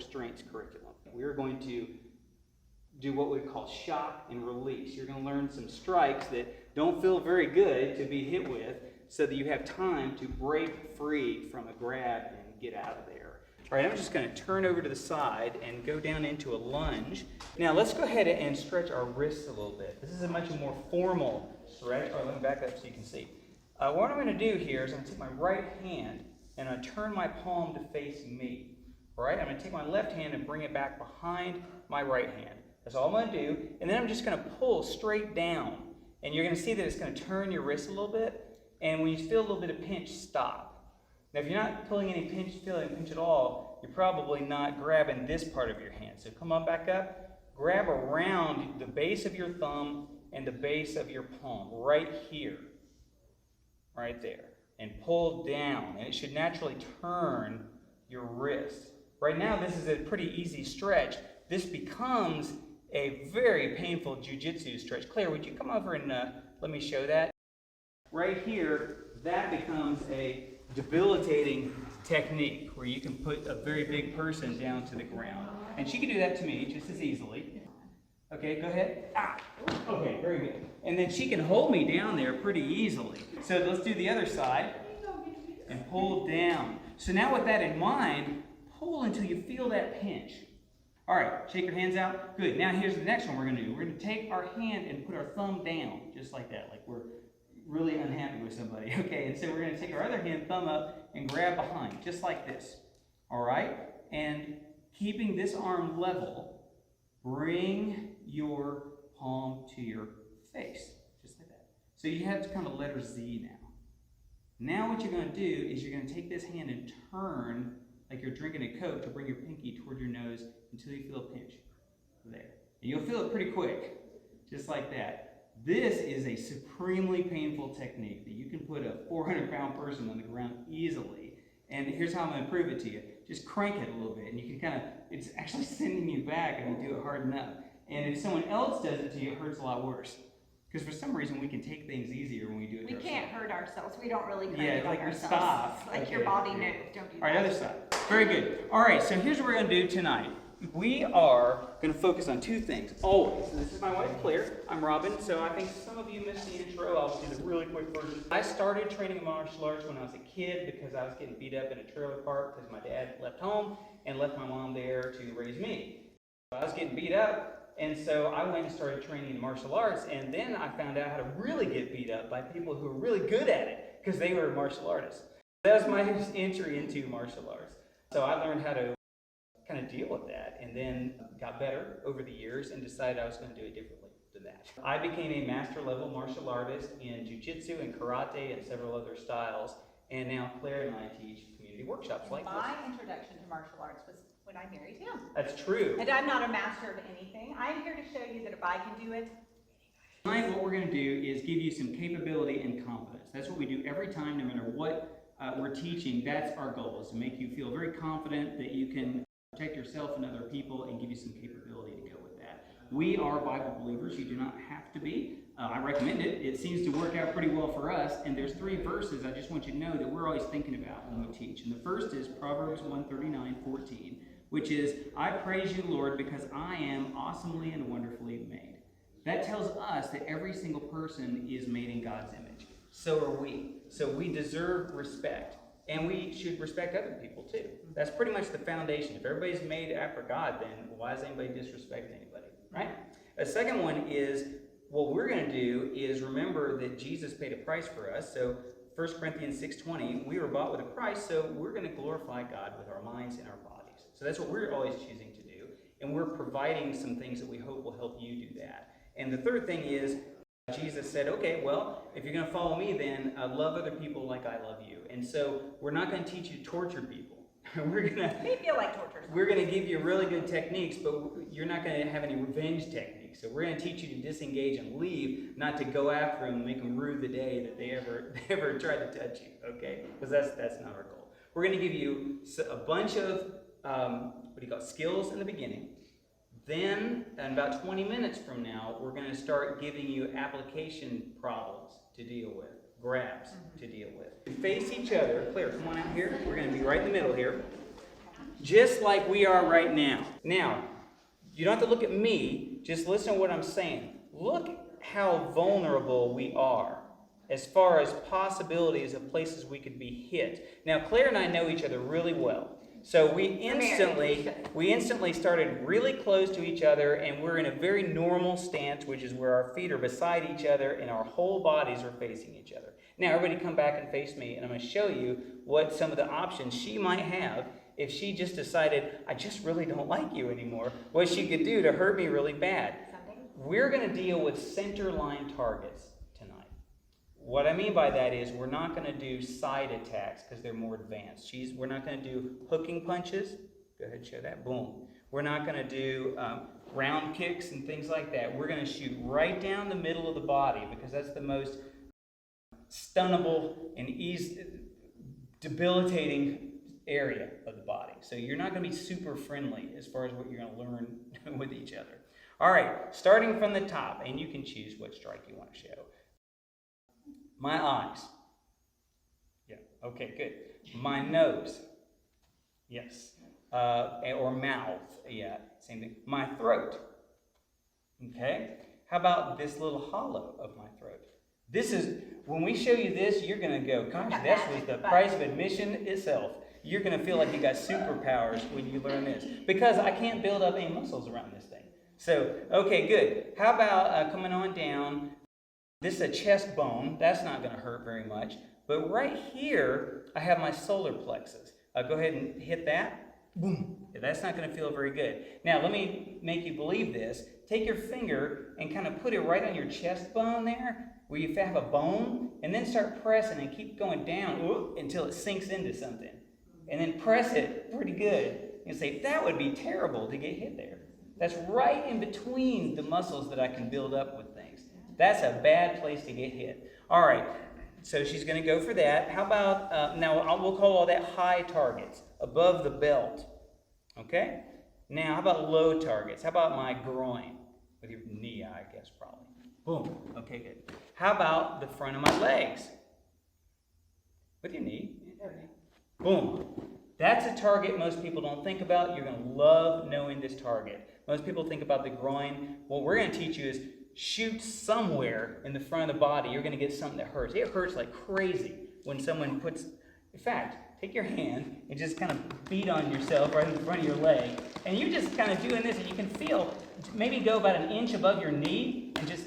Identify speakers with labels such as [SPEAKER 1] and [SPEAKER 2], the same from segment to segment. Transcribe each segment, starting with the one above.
[SPEAKER 1] strengths curriculum. We're going to do what we call shock and release. You're going to learn some strikes that don't feel very good to be hit with so that you have time to break free from a grab and get out of there. All right, I'm just going to turn over to the side and go down into a lunge. Now let's go ahead and stretch our wrists a little bit. This is a much more formal stretch. All right, let me back up so you can see. What I'm going to do here is I'm going to take my right hand and I'm going to turn my palm to face me. All right, I'm going to take my left hand and bring it back behind my right hand. That's all I'm going to do. And then I'm just going to pull straight down. And you're going to see that it's going to turn your wrist a little bit. And when you feel a little bit of pinch, stop. Now, if you're not feeling any pinch at all, you're probably not grabbing this part of your hand. So come on back up, grab around the base of your thumb and the base of your palm, right here, right there, and pull down. And it should naturally turn your wrist. Right now, this is a pretty easy stretch. This becomes a very painful jujutsu stretch. Claire, would you come over and let me show that? Right here, that becomes a debilitating technique where you can put a very big person down to the ground. And she can do that to me just as easily. Okay, go ahead. Ah, okay, very good. And then she can hold me down there pretty easily. So let's do the other side and pull down. So now with that in mind, pull until you feel that pinch. All right, shake your hands out. Good. Now here's the next one we're going to do. We're going to take our hand and put our thumb down, just like that, like we're really unhappy with somebody. Okay, and so we're going to take our other hand, thumb up, and grab behind, just like this. All right? And keeping this arm level, bring your palm to your face, just like that. So you have to kind of letter Z now. Now what you're going to do is you're going to take this hand and turn like you're drinking a Coke to bring your pinky toward your nose until you feel a pinch. There. And you'll feel it pretty quick, just like that. This is a supremely painful technique that you can put a 400-pound person on the ground easily. And here's how I'm going to prove it to you. Just crank it a little bit, and you can kind of, it's actually sending you back if you do it hard enough. And if someone else does it to you, it hurts a lot worse. Because for some reason, we can take things easier when we do it to ourselves.
[SPEAKER 2] We can't hurt ourselves. We don't really crank
[SPEAKER 1] it on
[SPEAKER 2] like
[SPEAKER 1] ourselves.
[SPEAKER 2] Stop. Like
[SPEAKER 1] okay,
[SPEAKER 2] your body knows. Don't do that.
[SPEAKER 1] All right, other side. Very good. All right, so here's what we're going to do tonight. We are going to focus on two things, always. This is my wife, Claire. I'm Robin, so I think some of you missed the intro. I'll do the really quick version. I started training martial arts when I was a kid because I was getting beat up in a trailer park because my dad left home and left my mom there to raise me. I was getting beat up, and so I went and started training in martial arts, and then I found out how to really get beat up by people who were really good at it because they were martial artists. That was my entry into martial arts. So I learned how to kind of deal with that, and then got better over the years and decided I was going to do it differently than that. I became a master level martial artist in jujutsu and karate and several other styles, and now Claire and I teach community workshops like this.
[SPEAKER 2] My introduction to martial arts was when I married him.
[SPEAKER 1] That's true.
[SPEAKER 2] And I'm not a master of anything. I'm here to show you that if I can do it,
[SPEAKER 1] tonight what we're going to do is give you some capability and confidence. That's what we do every time, no matter what we're teaching. That's our goal, is to make you feel very confident that you can protect yourself and other people and give you some capability to go with that. We are Bible believers. You do not have to be. I recommend it. It seems to work out pretty well for us. And there's 3 verses I just want you to know that we're always thinking about when we teach. And the first is Proverbs 139:14, which is, I praise you, Lord, because I am awesomely and wonderfully made. That tells us that every single person is made in God's image. So are we. So we deserve respect. And we should respect other people too. That's pretty much the foundation. If everybody's made after God, then why is anybody disrespecting anybody, right? The second one is, what we're going to do is remember that Jesus paid a price for us. So 1 Corinthians 6:20, we were bought with a price, so we're going to glorify God with our minds and our bodies. So that's what we're always choosing to do. And we're providing some things that we hope will help you do that. And the third thing is, Jesus said, okay, well, if you're going to follow me, then love other people like I love you. And so we're not going to teach you to torture people.
[SPEAKER 2] We feel like torture.
[SPEAKER 1] We're going to give you really good techniques, but you're not going to have any revenge techniques. So we're going to teach you to disengage and leave, not to go after them and make them rue the day that they ever tried to touch you, okay? Because that's not our goal. We're going to give you a bunch of, skills in the beginning. Then, in about 20 minutes from now, we're going to start giving you application problems to deal with, grabs to deal with. Face each other. Claire, come on out here. We're going to be right in the middle here. Just like we are right now. Now, you don't have to look at me, just listen to what I'm saying. Look how vulnerable we are as far as possibilities of places we could be hit. Now, Claire and I know each other really well. So we instantly started really close to each other, and we're in a very normal stance, which is where our feet are beside each other and our whole bodies are facing each other. Now, everybody come back and face me, and I'm going to show you what some of the options she might have if she just decided, I just really don't like you anymore, what she could do to hurt me really bad. We're going to deal with center line targets tonight. What I mean by that is we're not going to do side attacks because they're more advanced. We're not going to do hooking punches. Go ahead and show that. Boom. We're not going to do round kicks and things like that. We're going to shoot right down the middle of the body because that's the most stunnable and debilitating area of the body. So you're not going to be super friendly as far as what you're going to learn with each other. All right, starting from the top, and you can choose what strike you want to show. My eyes. Yeah, okay, good. My nose. Yes. Or mouth. Yeah, same thing. My throat. Okay. How about this little hollow of my throat? This is, when we show you this, you're going to go, gosh, that was the price of admission itself. You're going to feel like you got superpowers when you learn this. Because I can't build up any muscles around this thing. So, okay, good. How about coming on down? This is a chest bone. That's not going to hurt very much. But right here, I have my solar plexus. Go ahead and hit that. Boom. That's not going to feel very good. Now, let me make you believe this. Take your finger and kind of put it right on your chest bone there, where you have a bone, and then start pressing and keep going down until it sinks into something. And then press it pretty good. And say, that would be terrible to get hit there. That's right in between the muscles that I can build up with things. That's a bad place to get hit. All right, so she's going to go for that. How about, we'll call all that high targets, above the belt. Okay? Now, how about low targets? How about my groin? With your knee, I guess, probably. Boom. Okay, good. How about the front of my legs? With your knee. Boom. That's a target most people don't think about. You're going to love knowing this target. Most people think about the groin. What we're going to teach you is shoot somewhere in the front of the body. You're going to get something that hurts. It hurts like crazy when someone puts... In fact, take your hand and just kind of beat on yourself right in the front of your leg. And you're just kind of doing this, and you can feel, maybe go about an inch above your knee and just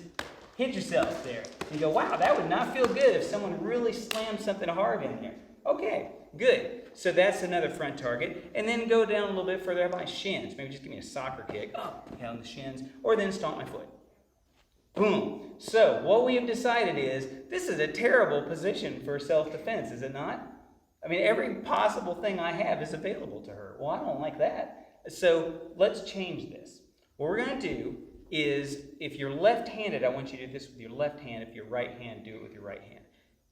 [SPEAKER 1] hit yourself there. And you go, wow, that would not feel good if someone really slammed something hard in there. Okay, good. So that's another front target. And then go down a little bit further by my shins. Maybe just give me a soccer kick. On the shins. Or then stomp my foot. Boom. So what we have decided is, this is a terrible position for self-defense, is it not? I mean, every possible thing I have is available to her. Well, I don't like that. So let's change this. What we're going to do is, if you're left-handed, I want you to do this with your left hand. If you're right-handed, do it with your right hand.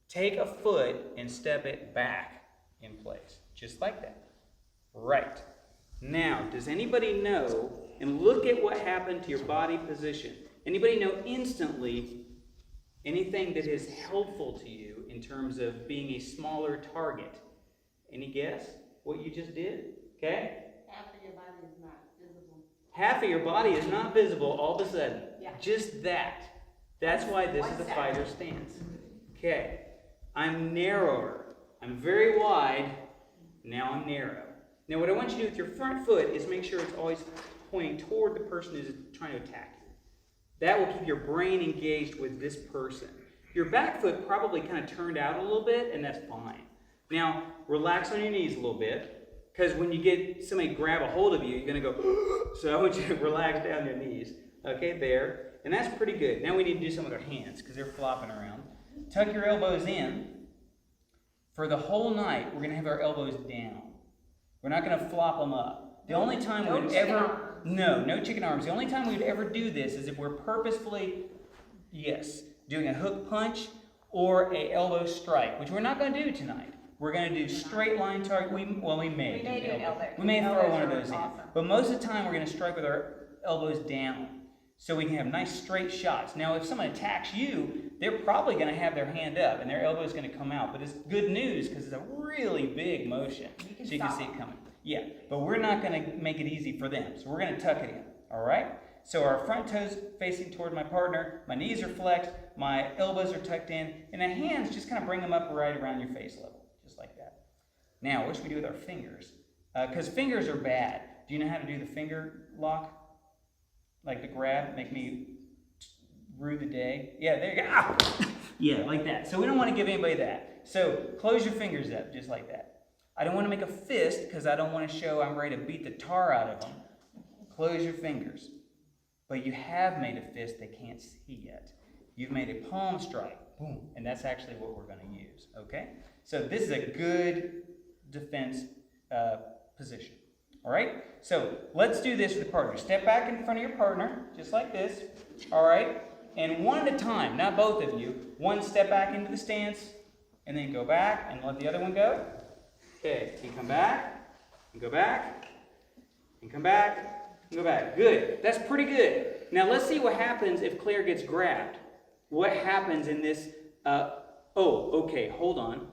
[SPEAKER 1] Take a foot and step it back in place, just like that. Right. Now, does anybody know, and look at what happened to your body position. Anybody know instantly anything that is helpful to you in terms of being a smaller target? Any guess what you just did? Okay?
[SPEAKER 3] Half of your body is not visible.
[SPEAKER 1] Half of your body is not visible all of a sudden.
[SPEAKER 2] Yeah.
[SPEAKER 1] Just that. That's why this is a fighter stance. Okay. I'm narrower. I'm very wide. Now I'm narrow. Now what I want you to do with your front foot is make sure it's always pointing toward the person who's trying to attack you. That will keep your brain engaged with this person. Your back foot probably kind of turned out a little bit, and that's fine. Now, relax on your knees a little bit, because when you get somebody grab a hold of you, you're going to go, so I want you to relax down your knees. Okay, there. And that's pretty good. Now we need to do some with our hands, because they're flopping around. Tuck your elbows in. For the whole night, we're going to have our elbows down. We're not going to flop them up. The only time we would ever... No chicken arms. The only time we would ever do this is if we're purposefully, doing a hook punch or a elbow strike, which we're not going to do tonight. We're going to do straight line target. We may do an elbow. We may throw one of those in. But most of the time, we're going to strike with our elbows down, so we can have nice straight shots. Now, if someone attacks you, they're probably going to have their hand up, and their elbow is going to come out. But it's good news, because it's a really big motion. So you can see it coming. Yeah, but we're not going to make it easy for them. So we're going to tuck it in, all right? So our front toes facing toward my partner, my knees are flexed, my elbows are tucked in, and the hands, just kind of bring them up right around your face level, just like that. Now, what should we do with our fingers? Because fingers are bad. Do you know how to do the finger lock? Like the grab, make me rue the day? Yeah, there you go. Ah! Yeah, like that. So we don't want to give anybody that. So close your fingers up, just like that. I don't want to make a fist, because I don't want to show I'm ready to beat the tar out of them. Close your fingers. But you have made a fist they can't see yet. You've made a palm strike. Boom. And that's actually what we're going to use. Okay? So this is a good defense position. All right? So let's do this with the partner. Step back in front of your partner, just like this. All right? And one at a time, not both of you. One step back into the stance, and then go back and let the other one go. Okay. And come back, and go back, and come back. Go back. Good. That's pretty good. Now let's see what happens if Claire gets grabbed. What happens in this? Okay, hold on.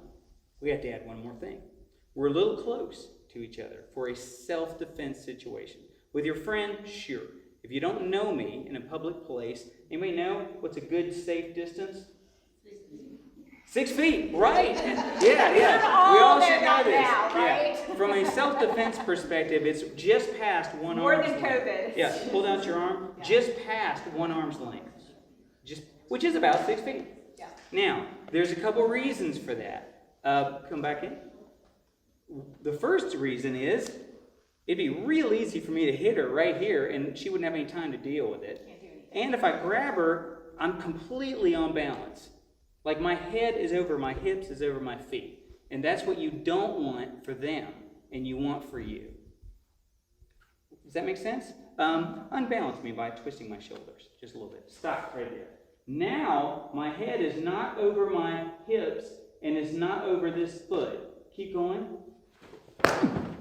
[SPEAKER 1] We have to add one more thing. We're a little close to each other for a self-defense situation. With your friend, sure. If you don't know me in a public place, anybody know what's a good safe distance? 6 feet, right? Yeah. We all should know this.
[SPEAKER 2] Now, right?
[SPEAKER 1] Yeah. From a self-defense perspective, it's just past one
[SPEAKER 2] More
[SPEAKER 1] arm's
[SPEAKER 2] than
[SPEAKER 1] length.
[SPEAKER 2] COVID.
[SPEAKER 1] Yeah, hold out your arm.
[SPEAKER 2] Yeah.
[SPEAKER 1] Just past one arm's length. Which is about 6 feet.
[SPEAKER 2] Yeah.
[SPEAKER 1] Now, there's a couple reasons for that. Come back in. The first reason is, it'd be real easy for me to hit her right here, and she wouldn't have any time to deal with it.
[SPEAKER 2] Can't do anything.
[SPEAKER 1] And if I grab her, I'm completely on balance. Like my head is over my hips, is over my feet. And that's what you don't want for them, and you want for you. Does that make sense? Unbalance me by twisting my shoulders just a little bit. Stop right there. Now, my head is not over my hips, and it's not over this foot. Keep going.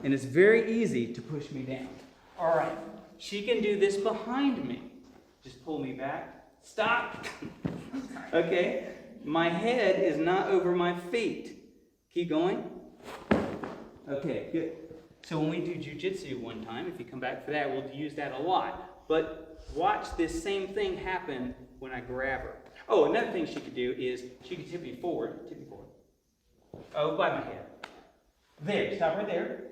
[SPEAKER 1] And it's very easy to push me down. All right. She can do this behind me. Just pull me back. Stop. Okay. My head is not over my feet. Keep going. Okay, good. So when we do jujutsu one time, if you come back for that, we'll use that a lot. But watch this same thing happen when I grab her. Oh, another thing she could do is she could tip me forward. Tip me forward. Oh, by my head. There, stop right there.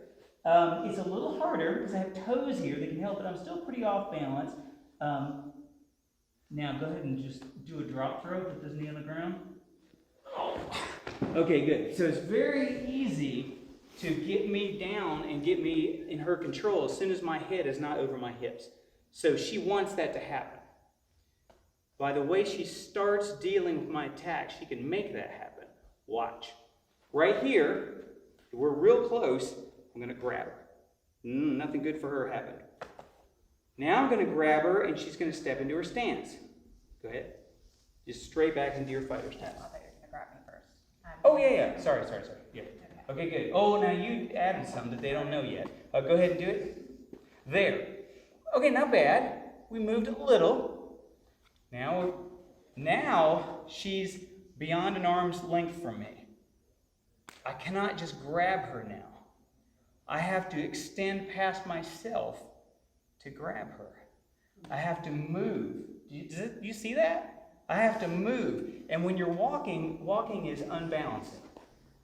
[SPEAKER 1] It's a little harder because I have toes here that can help, but I'm still pretty off balance. Now go ahead and just do a drop throw, put this knee on the ground. Okay, good. So it's very easy to get me down and get me in her control as soon as my head is not over my hips. So she wants that to happen. By the way she starts dealing with my attack, she can make that happen. Watch. Right here, we're real close, I'm going to grab her. Nothing good for her happened. Now I'm going to grab her, and she's going to step into her stance. Go ahead. Just straight back into your fighter stance.
[SPEAKER 2] I thought you were going to grab me first.
[SPEAKER 1] Oh, yeah. Sorry. Yeah. Okay, good. Oh, now you added some that they don't know yet. Go ahead and do it. There. Okay, not bad. We moved a little. Now she's beyond an arm's length from me. I cannot just grab her now. I have to extend past myself to grab her. I have to move. Do you see that? I have to move. And when you're walking is unbalancing.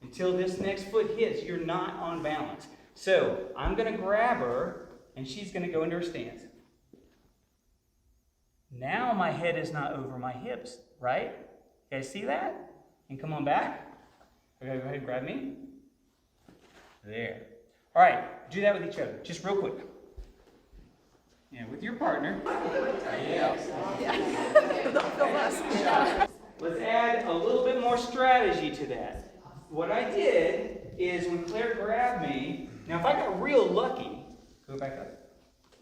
[SPEAKER 1] Until this next foot hits, you're not on balance. So I'm going to grab her, and she's going to go into her stance. Now my head is not over my hips, right? You guys see that? And come on back. Okay, go ahead and grab me. There. All right, do that with each other, just real quick. Yeah, with your partner. Yeah. Let's add a little bit more strategy to that. What I did is when Claire grabbed me, now if I got real lucky, go back up.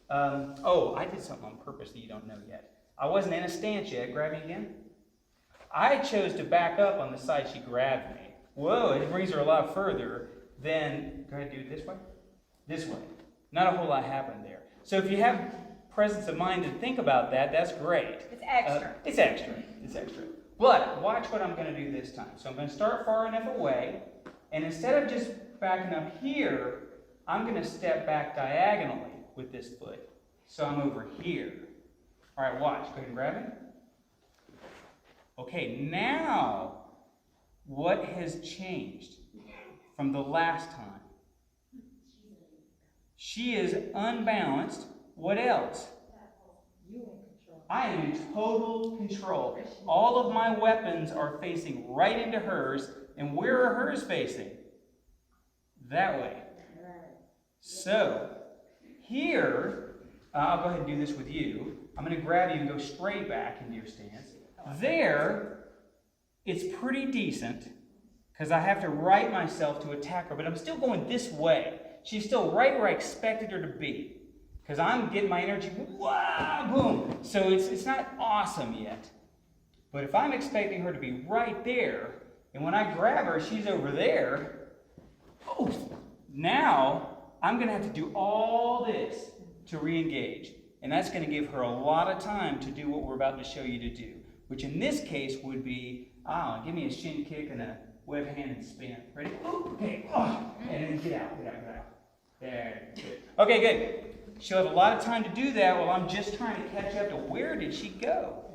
[SPEAKER 1] I did something on purpose that you don't know yet. I wasn't in a stance yet. Grab me again. I chose to back up on the side she grabbed me. Whoa, it brings her a lot further. Then, go ahead and do it this way. This way. Not a whole lot happened there. So if you have presence of mind to think about that, that's great.
[SPEAKER 2] It's extra.
[SPEAKER 1] It's extra. But watch what I'm going to do this time. So I'm going to start far enough away, and instead of just backing up here, I'm going to step back diagonally with this foot. So I'm over here. All right, watch. Go ahead and grab it. Okay, now what has changed from the last time? She is unbalanced. What else? I am in total control. All of my weapons are facing right into hers. And where are hers facing? That way. So, here, I'll go ahead and do this with you. I'm going to grab you and go straight back into your stance. There, it's pretty decent, because I have to right myself to attack her, but I'm still going this way. She's still right where I expected her to be. Because I'm getting my energy, wow, boom. So it's not awesome yet. But if I'm expecting her to be right there, and when I grab her, she's over there, oh, now I'm going to have to do all this to re-engage. And that's going to give her a lot of time to do what we're about to show you to do. Which in this case would be, give me a shin kick and a web hand and spin. Ready? Oh, okay. Oh, and then get out. There. Good. Okay, good. She'll have a lot of time to do that while I'm just trying to catch up to where did she go.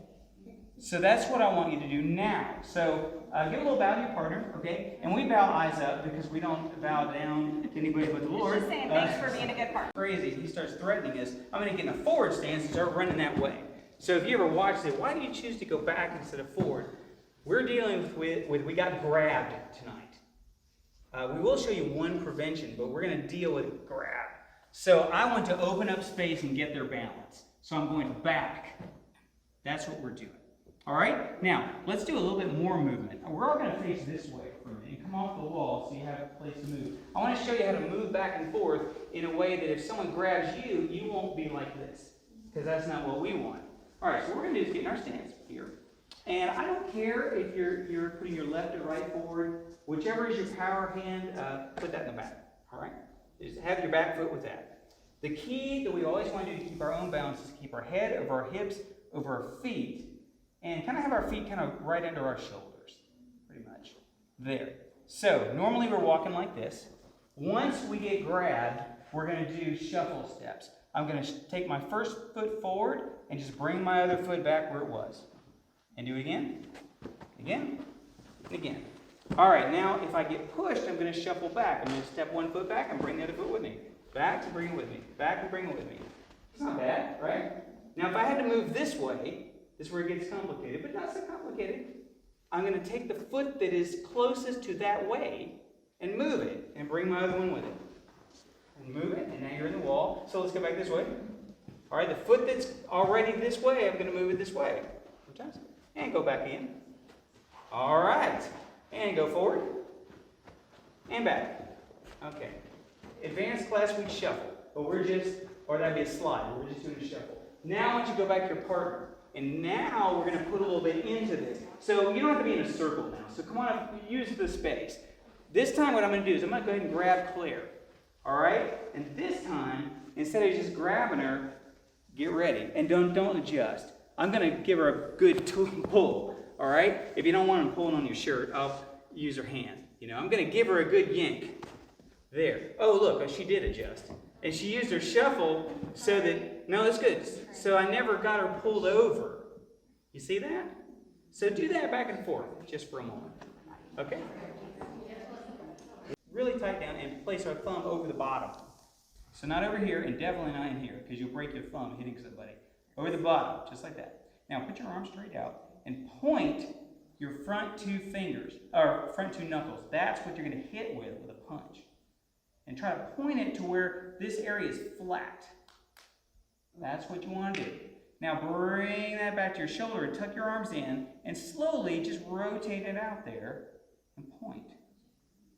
[SPEAKER 1] So that's what I want you to do now. So give a little bow to your partner, okay? And we bow eyes up because we don't bow down to anybody but the Lord.
[SPEAKER 2] Just saying thanks for being a good partner.
[SPEAKER 1] Crazy. He starts threatening us. I'm going to get in a forward stance and start running that way. So if you ever watch it, why do you choose to go back instead of forward? We're dealing with we got grabbed tonight. We will show you one prevention, but we're going to deal with grab. So I want to open up space and get their balance. So I'm going back. That's what we're doing. All right? Now, let's do a little bit more movement. We're all going to face this way for a minute and come off the wall so you have a place to move. I want to show you how to move back and forth in a way that if someone grabs you, you won't be like this. Because that's not what we want. All right, so what we're going to do is get in our stance here. And I don't care if you're putting your left or right forward. Whichever is your power hand, put that in the back. All right? Just have your back foot with that. The key that we always want to do to keep our own balance is to keep our head over our hips, over our feet, and kind of have our feet kind of right under our shoulders, pretty much. There. So, normally we're walking like this. Once we get grabbed, we're going to do shuffle steps. I'm going to take my first foot forward and just bring my other foot back where it was. And do it again, again, and again. All right, now if I get pushed, I'm going to shuffle back. I'm going to step one foot back and bring the other foot with me. Back and bring it with me. Back and bring it with me. It's not bad, right? Now if I had to move this way, this is where it gets complicated, but not so complicated. I'm going to take the foot that is closest to that way and move it and bring my other one with it. And move it, and now you're in the wall. So let's go back this way. All right, the foot that's already this way, I'm going to move it this way. Sometimes. And go back in. All right. And go forward. And back. Okay. Advanced class, we shuffle. But or that'd be a slide. We're just doing a shuffle. Now I want you to go back to your partner. And now we're going to put a little bit into this. So you don't have to be in a circle now. So come on, use the space. This time what I'm going to do is I'm going to go ahead and grab Claire. All right? And this time, instead of just grabbing her, get ready. And don't adjust. I'm going to give her a good pull. All right? If you don't want him pulling on your shirt, I'll use her hand. I'm going to give her a good yank. There. Oh, look, she did adjust. And she used her shuffle so that, no, that's good. So I never got her pulled over. You see that? So do that back and forth just for a moment. Okay? Really tight down and place our thumb over the bottom. So not over here and definitely not in here because you'll break your thumb hitting somebody. Over the bottom, just like that. Now put your arm straight out and point your front two fingers, or front two knuckles. That's what you're going to hit with a punch. And try to point it to where this area is flat. That's what you want to do. Now bring that back to your shoulder and tuck your arms in and slowly just rotate it out there and point.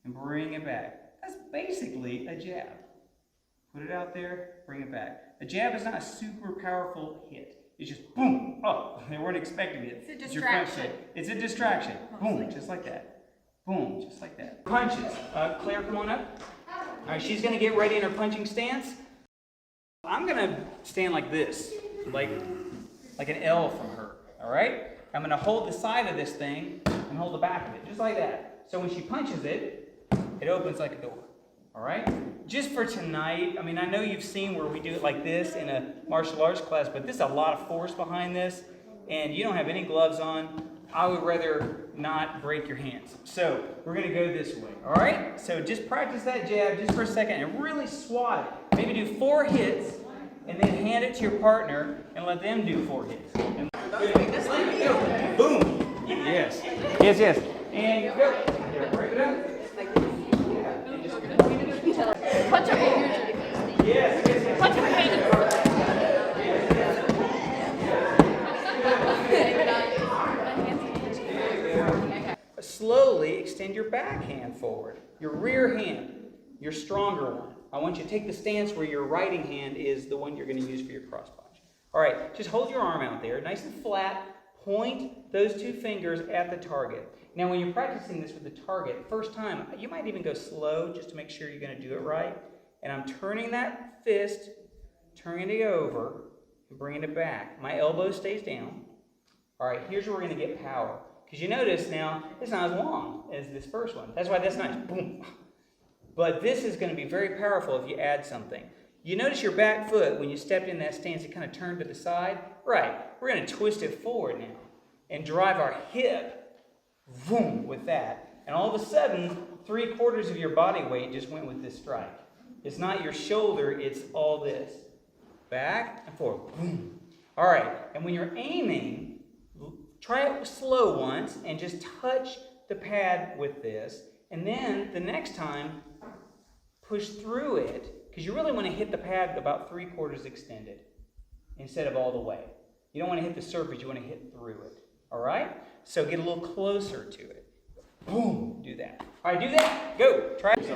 [SPEAKER 1] And bring it back. That's basically a jab. Put it out there, bring it back. A jab is not a super powerful hit. It's just boom, oh, they weren't expecting it.
[SPEAKER 2] It's a distraction.
[SPEAKER 1] It's a distraction. Boom, just like that. Boom, just like that. Punches. Claire, come on up. All right, she's going to get ready in her punching stance. I'm going to stand like this, like an L from her, all right? I'm going to hold the side of this thing and hold the back of it, just like that. So when she punches it, it opens like a door, All right? Just for tonight, I mean, I know you've seen where we do it like this in a martial arts class, but there's a lot of force behind this, and you don't have any gloves on. I would rather not break your hands. So we're going to go this way, all right? So just practice that jab just for a second and really swat it. Maybe do 4 hits, and then hand it to your partner and let them do 4 hits. And boom. Yes. Yes, yes. And go. Yeah, break it up.
[SPEAKER 4] Punch your hand.
[SPEAKER 1] Yes, yes, yes.
[SPEAKER 4] Punch your hand.
[SPEAKER 1] Slowly extend your back hand forward. Your rear hand, your stronger one. I want you to take the stance where your writing hand is the one you're going to use for your cross punch. All right, just hold your arm out there, nice and flat. Point those 2 fingers at the target. Now, when you're practicing this with the target, first time, you might even go slow just to make sure you're going to do it right. And I'm turning that fist, turning it over, and bringing it back. My elbow stays down. All right, here's where we're going to get power. Because you notice now, it's not as long as this first one. That's why that's nice. Boom. But this is going to be very powerful if you add something. You notice your back foot, when you stepped in that stance, it kind of turned to the side. Right. We're going to twist it forward now and drive our hip, boom, with that. And all of a sudden, 3/4 of your body weight just went with this strike. It's not your shoulder, it's all this. Back and forward. Boom. All right. And when you're aiming, try it slow once and just touch the pad with this. And then the next time, push through it, because you really want to hit the pad about 3/4 extended instead of all the way. You don't want to hit the surface, you want to hit through it. All right? So get a little closer to it. Boom. Do that. All right, do that. Go. Try it.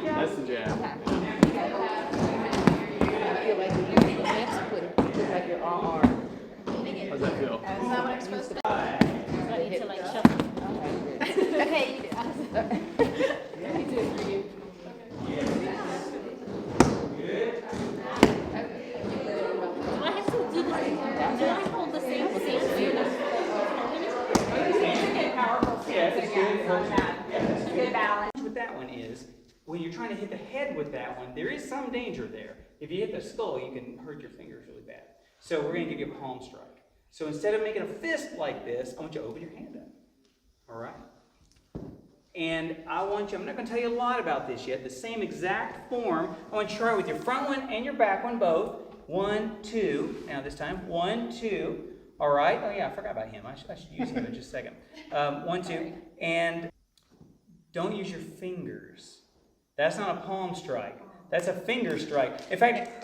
[SPEAKER 5] That's the jab.
[SPEAKER 4] I feel like you have to put like you're all arm.
[SPEAKER 5] How's that feel?
[SPEAKER 4] That's not what I'm supposed to do.
[SPEAKER 6] I need to like shuffle.
[SPEAKER 4] Okay, you do. I do it for you.
[SPEAKER 6] Do I have to do this? Do I hold the same stance?
[SPEAKER 2] Good, powerful stance,
[SPEAKER 1] it's
[SPEAKER 2] again,
[SPEAKER 1] good.
[SPEAKER 2] on that. Good balance.
[SPEAKER 1] With that one is, when you're trying to hit the head with that one, there is some danger there. If you hit the skull, you can hurt your fingers really bad. So we're going to give you a palm strike. So instead of making a fist like this, I want you to open your hand up. All right? And I want you, I'm not going to tell you a lot about this yet, the same exact form. I want you to try with your front one and your back one both. 1, 2. Now this time, 1, 2. All right? Oh yeah, I forgot about him. I should use him in just a second. 1, 2. And don't use your fingers. That's not a palm strike. That's a finger strike. In fact,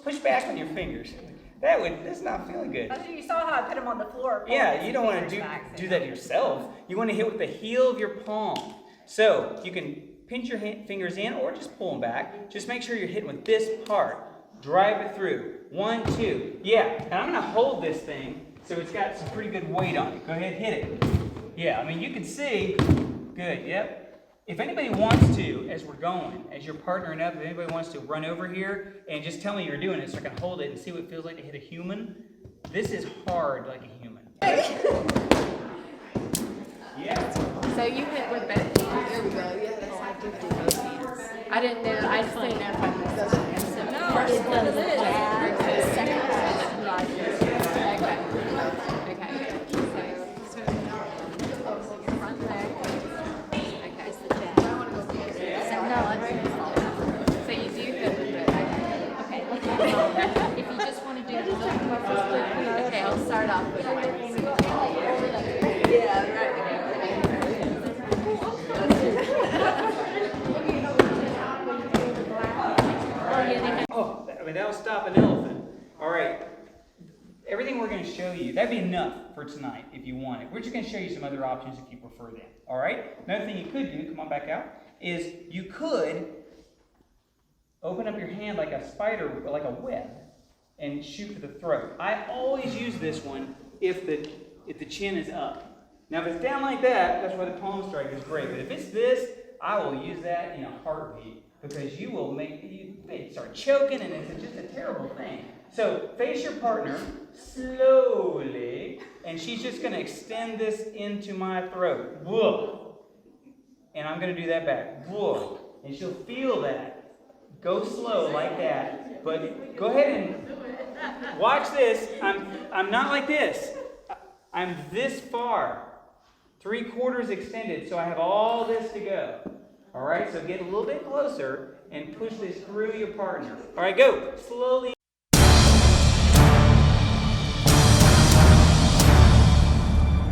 [SPEAKER 1] push back on your fingers. That's not feeling good.
[SPEAKER 2] You saw how I put him on the floor.
[SPEAKER 1] Yeah, you don't want to do that yourself. You want to hit with the heel of your palm. So you can pinch your fingers in or just pull them back. Just make sure you're hitting with this part. Drive it through. 1, 2. Yeah, and I'm going to hold this thing so it's got some pretty good weight on it. Go ahead, hit it. Yeah, I mean, you can see. Good, yep. If anybody wants to, as we're going, as you're partnering up, if anybody wants to run over here and just tell me you're doing it so I can hold it and see what it feels like to hit a human, this is hard like a human. Yeah.
[SPEAKER 4] So you hit with both hands. There we go. Yeah, that's I do both hands. I didn't know. I just didn't know if I missed it. So no, first one is the second one is right. Okay. Okay. So your front leg. Okay. So no, so you do hit with both. Okay. If you just want to do the okay, I'll start off with one. Yeah, right.
[SPEAKER 1] Oh, I mean, that'll stop an elephant. All right. Everything we're going to show you, that'd be enough for tonight if you want it. We're just going to show you some other options if you prefer them. All right? Another thing you could do, come on back out, is you could open up your hand like a spider, like a web, and shoot for the throat. I always use this one if the chin is up. Now, if it's down like that, that's why the palm strike is great. But if it's this, I will use that in a heartbeat because you will make you start choking, and it's just a terrible thing. So face your partner slowly, and she's just going to extend this into my throat. Whoa. and I'm going to do that back. Whoa. And she'll feel that. Go slow like that. But go ahead and watch this. I'm not like this. I'm this far. 3/4 extended, so I have all this to go. All right, so get a little bit closer and push this through your partner. All right, go. Slowly.